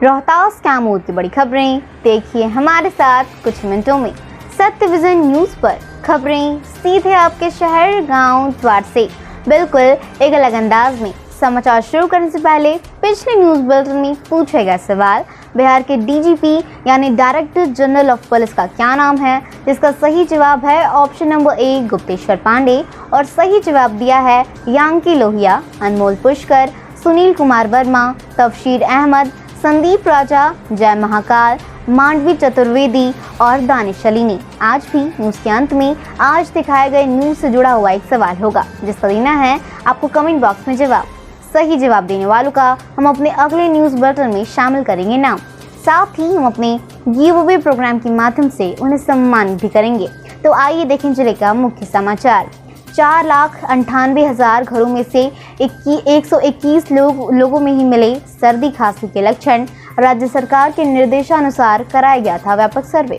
रोहतास कैमूर की बड़ी खबरें देखिए हमारे साथ कुछ मिनटों में। सत्य विजन न्यूज पर खबरें सीधे आपके शहर गांव द्वार से बिल्कुल एक अलग अंदाज में। समाचार शुरू करने से पहले पिछले न्यूज बुलेटिन में पूछे गए सवाल, बिहार के डीजीपी यानी डायरेक्टर जनरल ऑफ पुलिस का क्या नाम है, जिसका सही जवाब है option number A Gupteshwar Pandey और सही जवाब दिया है यांकी लोहिया, अनमोल पुष्कर, सुनील कुमार वर्मा, तबशीर अहमद, संदीप राजा, जय महाकाल, मांडवी चतुर्वेदी और दानिश अली ने। आज भी न्यूज के अंत में आज दिखाए गए न्यूज से जुड़ा हुआ एक सवाल होगा, जिसका देना है आपको कमेंट बॉक्स में जवाब। सही जवाब देने वालों का हम अपने अगले न्यूज बुलेटिन में शामिल करेंगे नाम। साथ ही हम अपने गिव अवे प्रोग्राम के माध्यम से उन्हें सम्मानित भी करेंगे। तो आइए देखें जिले का मुख्य समाचार। 4,98,000 घरों में से 121 लोगों में ही मिले सर्दी खांसी के लक्षण। राज्य सरकार के निर्देशानुसार कराया गया था व्यापक सर्वे।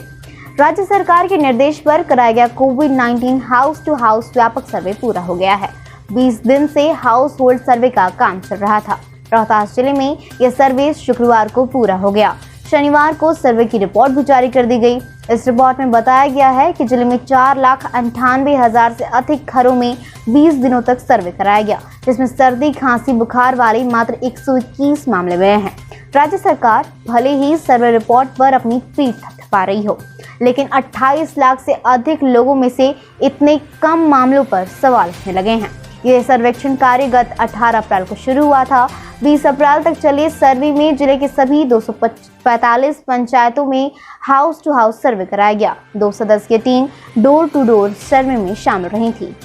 राज्य सरकार के निर्देश पर कराया गया कोविड-19 हाउस टू हाउस व्यापक सर्वे पूरा हो गया है। 20 दिन से हाउस होल्ड सर्वे का काम चल रहा था। रोहतास जिले में यह सर्वे शुक्रवार को पूरा हो गया। शनिवार को सर्वे की रिपोर्ट भी जारी कर दी गई। इस रिपोर्ट में बताया गया है कि जिले में 4,98,000 से अधिक घरों में 20 दिनों तक सर्वे कराया गया, जिसमें सर्दी खांसी बुखार वाले मात्र 121 मामले मिले हैं। राज्य सरकार भले ही सर्वे रिपोर्ट पर अपनी पीठ थपथपा रही हो, लेकिन 28 लाख से अधिक लोगों में से इतने कम मामलों पर सवाल उठने लगे हैं। यह सर्वेक्षण कार्य गत 18 अप्रैल को शुरू हुआ था। 20 अप्रैल तक चले सर्वे में जिले के सभी 245 पंचायतों में हाउस टू हाउस सर्वे कराया गया। 2 सदस्यीय team door to door survey में शामिल रही थी।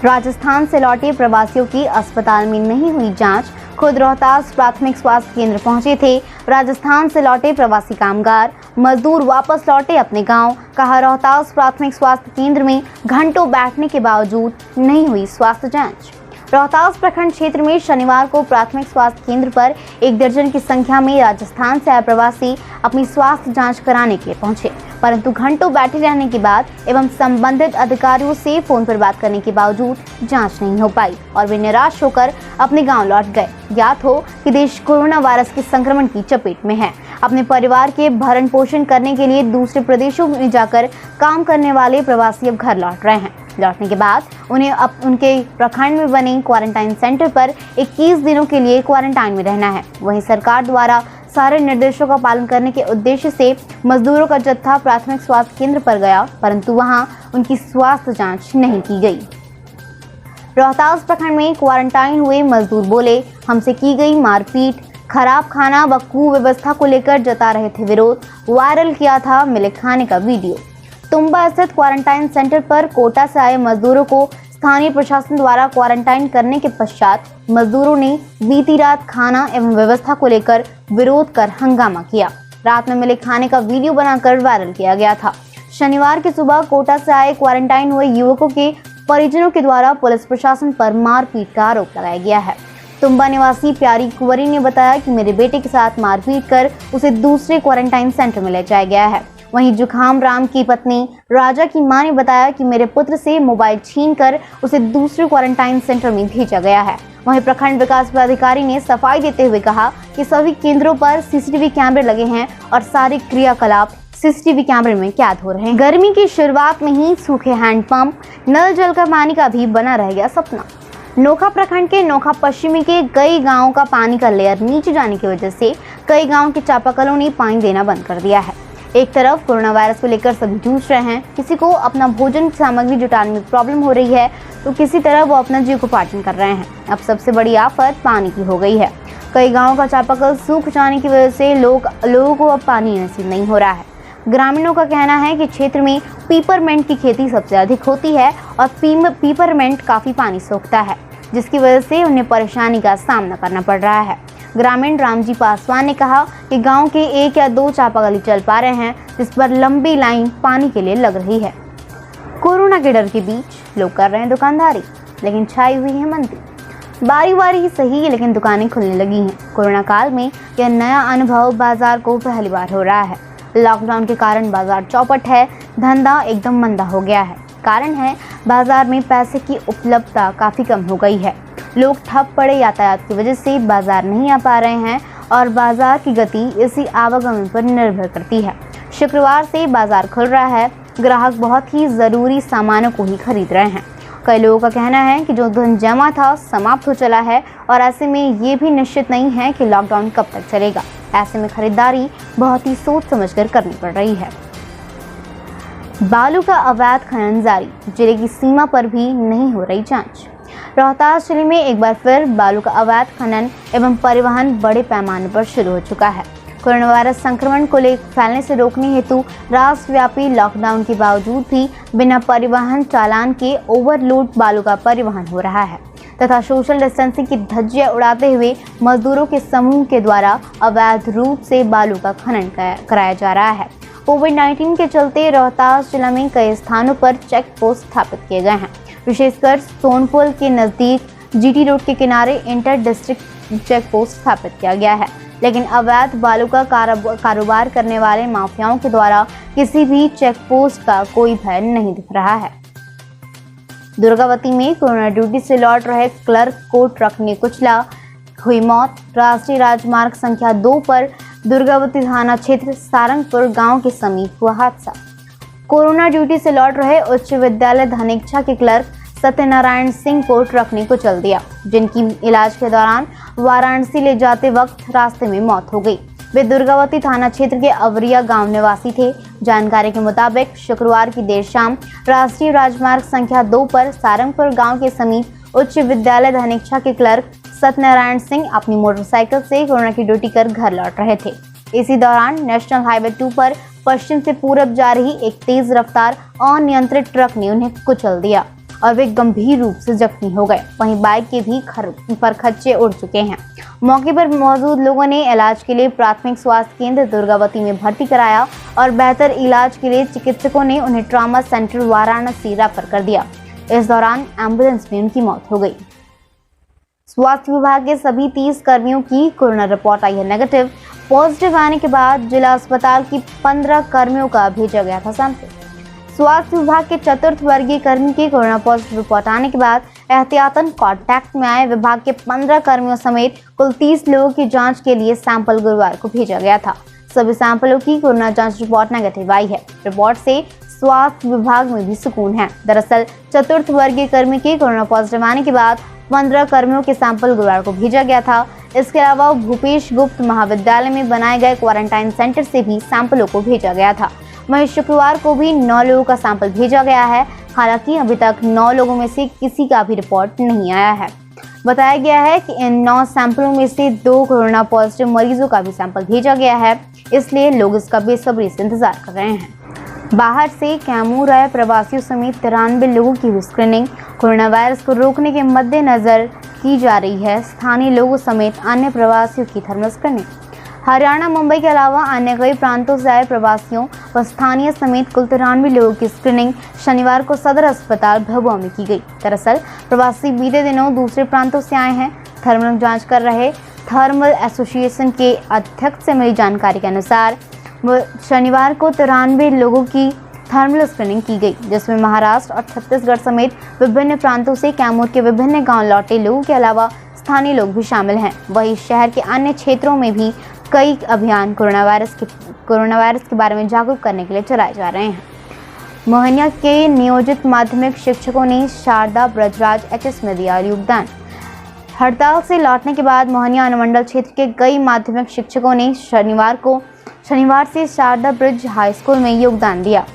राजस्थान से लौटे प्रवासियों की अस्पताल में नहीं हुई जांच। खुद रोहतास प्राथमिक स्वास्थ्य केंद्र पहुंचे थे राजस्थान से लौटे प्रवासी कामगार मजदूर वापस लौटे अपने गांव। कहा, रोहतास प्राथमिक स्वास्थ्य केंद्र में घंटों बैठने के बावजूद नहीं हुई स्वास्थ्य जांच। रोहतास प्रखंड क्षेत्र में शनिवार को प्राथमिक स्वास्थ्य केंद्र पर 1 दर्जन की संख्या में राजस्थान से आए प्रवासी अपनी स्वास्थ्य जांच कराने के लिए पहुंचे, परंतु घंटों बैठे रहने के बाद एवं संबंधित अधिकारियों से फोन पर बात करने के बावजूद जांच नहीं हो पाई और वे निराश होकर अपने गांव लौट गए। ज्ञात हो कि देश कोरोना वायरस के संक्रमण की चपेट में है। अपने परिवार के भरण पोषण करने के लिए दूसरे प्रदेशों में जाकर काम करने वाले प्रवासी अब घर लौट रहे हैं। लौटने के बाद उन्हें अब उनके प्रखंड में बने क्वारंटाइन सेंटर पर 21 दिनों के लिए क्वारंटाइन में रहना है। वहीं सरकार द्वारा सारे निर्देशों का पालन करने के उद्देश्य से मजदूरों का जत्था प्राथमिक स्वास्थ्य केंद्र पर गया, परंतु वहां उनकी स्वास्थ्य जांच नहीं की गई। रोहतास प्रखंड में क्वारंटाइन हुए मजदूर बोले, हमसे की गई मारपीट, खराब खाना व कुव्यवस्था को लेकर जता रहे थे विरोध। वायरल किया था मिले खाने का वीडियो। तुम्बा स्थित क्वारंटाइन सेंटर पर कोटा से आए मजदूरों को स्थानीय प्रशासन द्वारा क्वारंटाइन करने के पश्चात मजदूरों ने बीती रात खाना एवं व्यवस्था को लेकर विरोध कर हंगामा किया। रात में मिले खाने का वीडियो बनाकर वायरल किया गया था। शनिवार की सुबह कोटा से आए क्वारंटाइन हुए युवकों के परिजनों के द्वारा पुलिस प्रशासन पर मारपीट का आरोप लगाया गया है। तुम्बा निवासी प्यारी कुंवरी ने बताया कि मेरे बेटे के साथ मारपीट कर उसे दूसरे क्वारंटाइन सेंटर में ले जाया गया है। वहीं जुखाम राम की पत्नी राजा की मां ने बताया कि मेरे पुत्र से मोबाइल छीनकर उसे दूसरे क्वारंटाइन सेंटर में भेजा गया है। वहीं प्रखंड विकास पदाधिकारी ने सफाई देते हुए कहा कि सभी केंद्रों पर सीसीटीवी कैमरे लगे हैं और सारे क्रियाकलाप सीसीटीवी कैमरे में कैद हो रहे हैं। गर्मी की शुरुआत में ही सूखे हैंडपंप, नल जल का पानी का भी बना रह गया सपना। नोखा प्रखंड के नोखा पश्चिमी के कई गाँवों का पानी का लेयर नीचे जाने की वजह से कई गाँव के चापाकलों ने पानी देना बंद कर दिया है। एक तरफ कोरोना वायरस को लेकर सभी जूझ रहे हैं, किसी को अपना भोजन सामग्री जुटाने में प्रॉब्लम हो रही है तो किसी तरह वो अपना जीविकोपार्जन कर रहे हैं। अब सबसे बड़ी आफत पानी की हो गई है। कई गांवों का चापाकल सूख जाने की वजह से लोगों को अब पानी नसीब नहीं हो रहा है। ग्रामीणों का कहना है कि क्षेत्र में पीपरमेंट की खेती सबसे अधिक होती है और पीपरमेंट काफ़ी पानी सोखता है, जिसकी वजह से उन्हें परेशानी का सामना करना पड़ रहा है। ग्रामीण रामजी पासवान ने कहा कि गांव के 1 या 2 चापाकल चल पा रहे हैं, जिस पर लंबी लाइन पानी के लिए लग रही है। कोरोना के डर के बीच लोग कर रहे हैं दुकानदारी, लेकिन छाई हुई है मंदी। बारी बारी ही सही, लेकिन दुकानें खुलने लगी हैं। कोरोना काल में यह नया अनुभव बाजार को पहली बार हो रहा है। लॉकडाउन के कारण बाजार चौपट है, धंधा एकदम मंदा हो गया है। कारण है बाजार में पैसे की उपलब्धता काफ़ी कम हो गई है। लोग ठप पड़े यातायात की वजह से बाजार नहीं आ पा रहे हैं और बाजार की गति इसी आवागमन पर निर्भर करती है। शुक्रवार से बाजार खुल रहा है, ग्राहक बहुत ही ज़रूरी सामानों को ही खरीद रहे हैं। कई लोगों का कहना है कि जो धन जमा था समाप्त हो चला है और ऐसे में ये भी निश्चित नहीं है कि लॉकडाउन कब तक चलेगा। ऐसे में खरीदारी बहुत ही सोच समझकर करनी पड़ रही है। बालू का अवैध खनन जारी, जिले की सीमा पर भी नहीं हो रही जांच। रोहतास जिले में एक बार फिर बालू का अवैध खनन एवं परिवहन बड़े पैमाने पर शुरू हो चुका है। कोरोना वायरस संक्रमण को फैलने से रोकने हेतु राष्ट्रव्यापी लॉकडाउन के बावजूद भी बिना परिवहन चालान के ओवरलोड बालू का परिवहन हो रहा है तथा सोशल डिस्टेंसिंग की धज्जियां उड़ाते हुए मजदूरों के समूह के द्वारा अवैध रूप से बालू का खनन कराया जा रहा है। कोविड-19 के चलते रोहतास जिला में कई स्थानों पर चेक पोस्ट स्थापित किए गए हैं। विशेषकर सोनपुर के नजदीक जीटी रोड के किनारे इंटर डिस्ट्रिक्ट चेक पोस्ट स्थापित किया गया है, लेकिन अवैध बालू का कारोबार करने वाले माफियाओं के द्वारा किसी भी चेक पोस्ट का कोई भय नहीं दिख रहा है। दुर्गावती में कोरोना ड्यूटी से लौट रहे क्लर्क को ट्रक ने कुचला, हुई मौत। राष्ट्रीय राजमार्ग संख्या 2 पर दुर्गावती थाना क्षेत्र सारंगपुर गांव के समीप हुआ हादसा। कोरोना ड्यूटी से लौट रहे उच्च विद्यालय धनेक्षा के क्लर्क सत्यनारायण सिंह को ट्रक ने कुचल दिया, जिनकी इलाज के दौरान वाराणसी ले जाते वक्त रास्ते में मौत हो गई। वे दुर्गावती थाना क्षेत्र के अवरिया गांव निवासी थे। जानकारी के मुताबिक शुक्रवार की देर शाम राष्ट्रीय राजमार्ग संख्या 2 पर सारंगपुर गांव के समीप उच्च विद्यालय धनेक्षा के क्लर्क सत्यनारायण सिंह अपनी मोटरसाइकिल से कोरोना की ड्यूटी कर घर लौट रहे थे। इसी दौरान नेशनल हाईवे 2 पर पश्चिम से पूरब जा रही एक तेज रफ्तार अनियंत्रित ट्रक ने उन्हें कुचल दिया और वे गंभीर रूप से जख्मी हो गए। वहीं बाइक के भी परखच्चे उड़ चुके हैं। मौके पर मौजूद लोगों ने इलाज के लिए प्राथमिक स्वास्थ्य केंद्र दुर्गावती में भर्ती कराया और बेहतर इलाज के लिए चिकित्सकों ने उन्हें ट्रॉमा सेंटर वाराणसी रेफर कर दिया। इस दौरान एम्बुलेंस में उनकी मौत हो गई। स्वास्थ्य विभाग के सभी 30 कर्मियों की कोरोना रिपोर्ट आई है नेगेटिव। पॉजिटिव आने के बाद जिला अस्पताल की 15 कर्मियों का भेजा गया था सैंपल। स्वास्थ्य विभाग के चतुर्थ वर्गीय कर्मी की कोरोना पॉजिटिव रिपोर्ट आने के बाद एहतियातन कांटेक्ट में आए विभाग के 15 कर्मियों समेत कुल 30 लोगों की जांच के लिए सैंपल गुरुवार को भेजा गया था। सभी सैंपलों की कोरोना जांच रिपोर्ट नेगेटिव आई है। रिपोर्ट से स्वास्थ्य विभाग में भी सुकून है। दरअसल चतुर्थ वर्गीय कर्मी की कोरोना पॉजिटिव आने के बाद 15 कर्मियों के सैंपल गुरुवार को भेजा गया था। इसके अलावा भूपेश गुप्त महाविद्यालय में बनाए गए क्वारंटाइन सेंटर से भी सैंपलों को भेजा गया था। वहीं शुक्रवार को भी 9 लोगों का सैंपल भेजा गया है। हालांकि अभी तक 9 लोगों में से किसी का भी रिपोर्ट नहीं आया है। बताया गया है कि इन 9 सैंपलों में से 2 कोरोना पॉजिटिव मरीजों का भी सैंपल भेजा गया है, इसलिए लोग इसका बेसब्री से इंतजार कर रहे हैं। बाहर से कैमूर आए प्रवासियों समेत 93 लोगों की भी स्क्रीनिंग कोरोना वायरस को रोकने के मद्देनजर की जा रही है। स्थानीय लोगों समेत अन्य प्रवासियों की थर्मल स्क्रीनिंग। हरियाणा, मुंबई के अलावा अन्य कई प्रांतों से आए प्रवासियों व स्थानीय समेत कुल 93 लोगों की स्क्रीनिंग शनिवार को सदर अस्पताल भभुआ में की गई। दरअसल प्रवासी बीते दिनों दूसरे प्रांतों से आए हैं। थर्मल जांच कर रहे थर्मल एसोसिएशन के अध्यक्ष से मिली जानकारी के अनुसार शनिवार को 93 लोगों की थर्मल स्क्रीनिंग की गई, जिसमें महाराष्ट्र और छत्तीसगढ़ समेत विभिन्न प्रांतों से कैमूर के विभिन्न गांव लौटे लोगों के अलावा स्थानीय लोग भी शामिल हैं। वहीं शहर के अन्य क्षेत्रों में भी कई अभियान कोरोना वायरस के बारे में जागरूक करने के लिए चलाए जा रहे हैं। मोहनिया के नियोजित माध्यमिक शिक्षकों ने शारदा ब्रजराज एचएस में दिया योगदान। हड़ताल से लौटने के बाद मोहनिया अनुमंडल क्षेत्र के कई माध्यमिक शिक्षकों ने शनिवार से शारदा ब्रिज हाई स्कूल में योगदान दिया।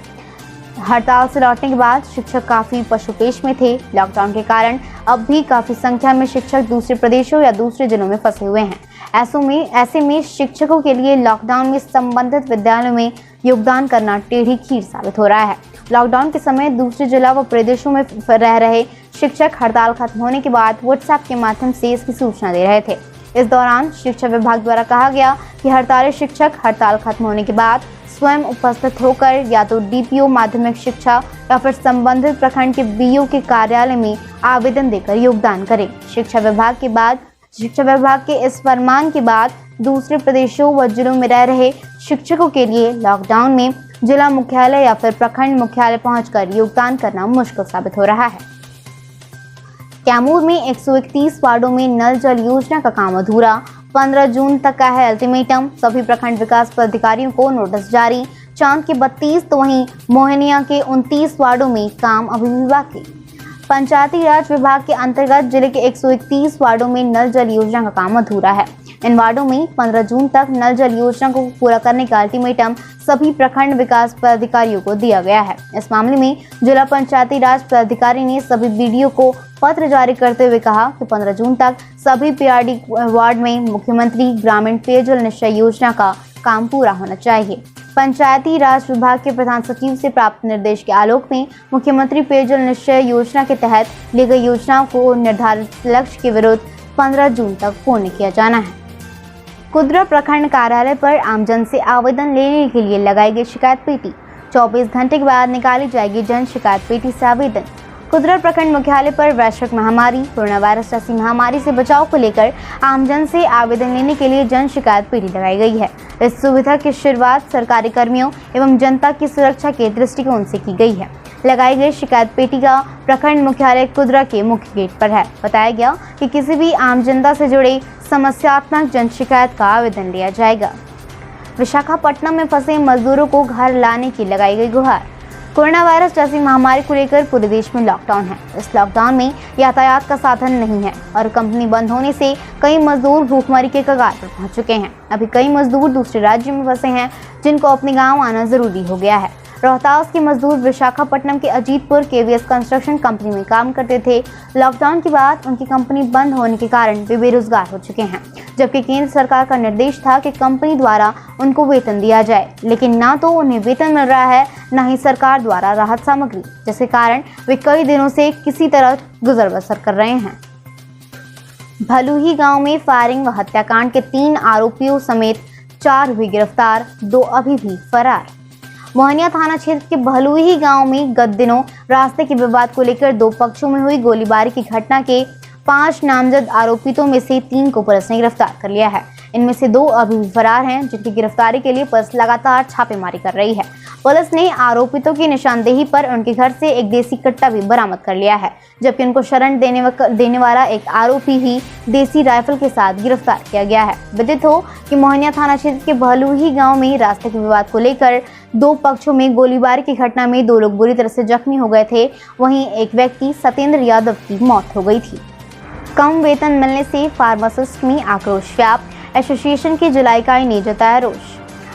हड़ताल से लौटने के बाद शिक्षक काफी पशुपेश में थे। लॉकडाउन के कारण अब भी काफी संख्या में शिक्षक दूसरे प्रदेशों या दूसरे जिलों में फंसे हुए हैं। ऐसे में शिक्षकों के लिए लॉकडाउन में संबंधित विद्यालयों में योगदान करना टेढ़ी खीर साबित हो रहा है। लॉकडाउन के समय दूसरे जिला व प्रदेशों में रह रहे शिक्षक हड़ताल खत्म होने के बाद व्हाट्सएप के माध्यम से इसकी सूचना दे रहे थे। इस दौरान शिक्षा विभाग द्वारा कहा गया कि हड़ताली शिक्षक हड़ताल खत्म होने के बाद स्वयं उपस्थित होकर या तो डीपीओ माध्यमिक शिक्षा या फिर संबंधित प्रखंड के बीओ के कार्यालय में आवेदन देकर योगदान करें। शिक्षा विभाग के इस फरमान के बाद दूसरे प्रदेशों व जिलों में रह रहे शिक्षकों के लिए लॉकडाउन में जिला मुख्यालय या फिर प्रखंड मुख्यालय पहुंचकर योगदान करना मुश्किल साबित हो रहा है। कैमूर में 131 वार्डों में नल जल योजना का काम अधूरा, 15 जून तक का है अल्टीमेटम। सभी प्रखंड विकास पदाधिकारियों को नोटिस जारी। चांद के 32 तो वहीं मोहनिया के 29 वार्डों में काम अभी भी बाकी। पंचायती राज विभाग के अंतर्गत जिले के 131 वार्डों में नल जल योजना का काम अधूरा है। इन वार्डों में 15 जून तक नल जल योजना को पूरा करने का अल्टीमेटम सभी प्रखंड विकास पदाधिकारियों को दिया गया है। इस मामले में जिला पंचायती राज पदाधिकारी ने सभी बीडीओ को पत्र जारी करते हुए कहा कि 15 जून तक सभी पीआरडी वार्ड में मुख्यमंत्री ग्रामीण पेयजल निश्चय योजना का काम पूरा होना चाहिए। पंचायती राज विभाग के प्रधान सचिव से प्राप्त निर्देश के आलोक में मुख्यमंत्री पेयजल निश्चय योजना के तहत ली गई योजनाओं को निर्धारित लक्ष्य के विरुद्ध 15 जून तक पूर्ण किया जाना है। कुदरा प्रखंड कार्यालय पर आमजन से आवेदन लेने के लिए लगाई गई शिकायत पेटी। 24 घंटे के बाद निकाली जाएगी जन शिकायत पेटी से आवेदन। कुदरा प्रखंड मुख्यालय पर वैश्विक महामारी कोरोना वायरस जैसी महामारी से बचाव को लेकर आमजन से आवेदन लेने के लिए जन शिकायत पेटी लगाई गई है। इस सुविधा की शुरुआत सरकारी कर्मियों एवं जनता की सुरक्षा के दृष्टिकोण से की गई है। लगाई गई शिकायत पेटी का प्रखंड मुख्यालय कुदरा के मुख्य गेट पर है। बताया गया कि किसी भी आम जनता से जुड़े समस्यात्मक जन शिकायत का आवेदन लिया जाएगा। विशाखापट्टनम में फंसे मजदूरों को घर लाने की लगाई गई गुहार। कोरोना वायरस जैसी महामारी को लेकर पूरे देश में लॉकडाउन है। इस लॉकडाउन में यातायात का साधन नहीं है और कंपनी बंद होने से कई मजदूर भूखमरी के कगार पर पहुंच चुके हैं। अभी कई मजदूर दूसरे राज्यों में फंसे हैं जिनको अपने गांव आना जरूरी हो गया है। रोहतास के मजदूर विशाखापट्टनम के अजीतपुर केवीएस कंस्ट्रक्शन कंपनी में काम करते थे। लॉकडाउन के बाद उनकी कंपनी बंद होने के कारण वे बेरोजगार हो चुके हैं, जबकि केंद्र सरकार का निर्देश था कि कंपनी द्वारा उनको वेतन दिया जाए, लेकिन ना तो उन्हें वेतन मिल रहा है न ही सरकार द्वारा राहत सामग्री, जिसके कारण वे कई दिनों से किसी तरह गुजर बसर कर रहे हैं। भलुही गांव में फायरिंग व हत्याकांड के 3 आरोपियों समेत 4 हुए गिरफ्तार, 2 अभी भी फरार। मोहनिया थाना क्षेत्र के भलुही गांव में गत दिनों रास्ते के विवाद को लेकर 2 पक्षों में हुई गोलीबारी की घटना के 5 नामजद आरोपितों में से 3 को पुलिस ने गिरफ्तार कर लिया है। इनमें से 2 अभी भी फरार हैं, जिनकी गिरफ्तारी के लिए पुलिस लगातार छापेमारी कर रही है। पुलिस ने आरोपितों की निशानदेही पर उनके घर से एक देसी कट्टा भी बरामद कर लिया है, जबकि उनको शरण देने वाला एक आरोपी ही देसी राइफल के साथ गिरफ्तार किया गया है। विदित हो कि मोहनिया थाना क्षेत्र के भलुही गांव में रास्ते के विवाद को लेकर 2 पक्षों में गोलीबारी की घटना में 2 लोग बुरी तरह से जख्मी हो गए थे। वहीं एक व्यक्ति सत्येंद्र यादव की मौत हो गई थी। कम वेतन मिलने से फार्मासिस्ट में आक्रोश व्याप्त। एसोसिएशन की जिला इकाई ने जताया रोष।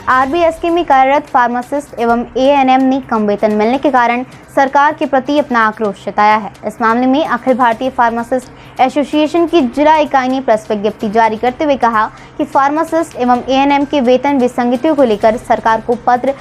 आरबीएसके में कार्यरत फार्मासिस्ट एवं एएनएम ने कम वेतन मिलने के कारण सरकार के प्रति अपना आक्रोश जताया है। इस मामले में अखिल भारतीय फार्मासिस्ट एसोसिएशन की जिला इकाई ने प्रेस विज्ञप्ति जारी करते हुए कहा कि फार्मासिस्ट एवं एएनएम के वेतन विसंगतियों को लेकर सरकार को पत्र,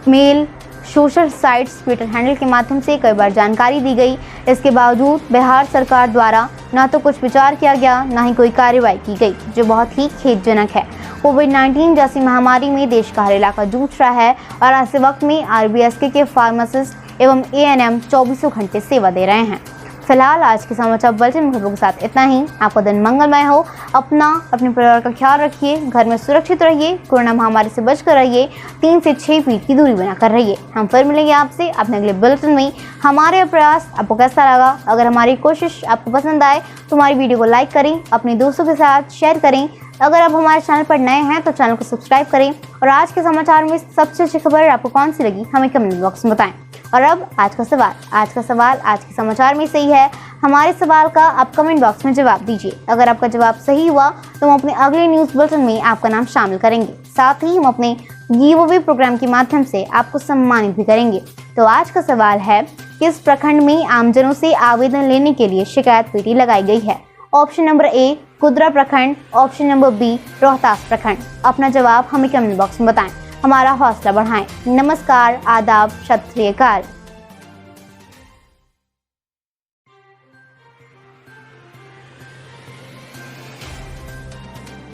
mail, social sites, Twitter handle के माध्यम से कई बार जानकारी दी गई। इसके बावजूद बिहार सरकार द्वारा न तो कुछ विचार किया गया, न ही कोई कार्रवाई की गई, जो बहुत ही खेदजनक है। कोविड-19 जैसी महामारी में देश का हर इलाका जूझ रहा है और ऐसे वक्त में आरबीएसके के फार्मासिस्ट एवं एएनएम 24 घंटे सेवा दे रहे हैं। फिलहाल आज के समाचार बुलेटिन में खबरों के साथ इतना ही। आपका दिन मंगलमय हो। अपने परिवार का ख्याल रखिए, घर में सुरक्षित रहिए, कोरोना महामारी से बचकर रहिए, 3 से 6 फीट की दूरी बनाकर रहिए। हम फिर मिलेंगे आपसे अपने अगले बुलेटिन में। हमारे प्रयास आपको कैसा लगा? अगर हमारी कोशिश आपको पसंद आए तो हमारी वीडियो को लाइक करें, अपने दोस्तों के साथ शेयर करें। अगर आप हमारे चैनल पर नए हैं तो चैनल को सब्सक्राइब करें और आज के समाचार में सबसे अच्छी खबर आपको कौन सी लगी हमें कमेंट बॉक्स में बताएं। और अब आज का सवाल आज के समाचार में सही है। हमारे सवाल का आप कमेंट बॉक्स में जवाब दीजिए। अगर आपका जवाब सही हुआ तो हम अपने अगले न्यूज़ बुलेटिन में आपका नाम शामिल करेंगे। साथ ही हम अपने गिव अवे प्रोग्राम के माध्यम से आपको सम्मानित भी करेंगे। तो आज का सवाल है, किस प्रखंड में आमजनों से आवेदन लेने के लिए शिकायत पेटी लगाई गई है? ऑप्शन नंबर ए कुदरा प्रखंड, ऑप्शन नंबर बी रोहतास प्रखंड। अपना जवाब हमें कमेंट बॉक्स में बताएं, हमारा हौसला बढ़ाएं। नमस्कार, आदाब, सत श्री अकाल।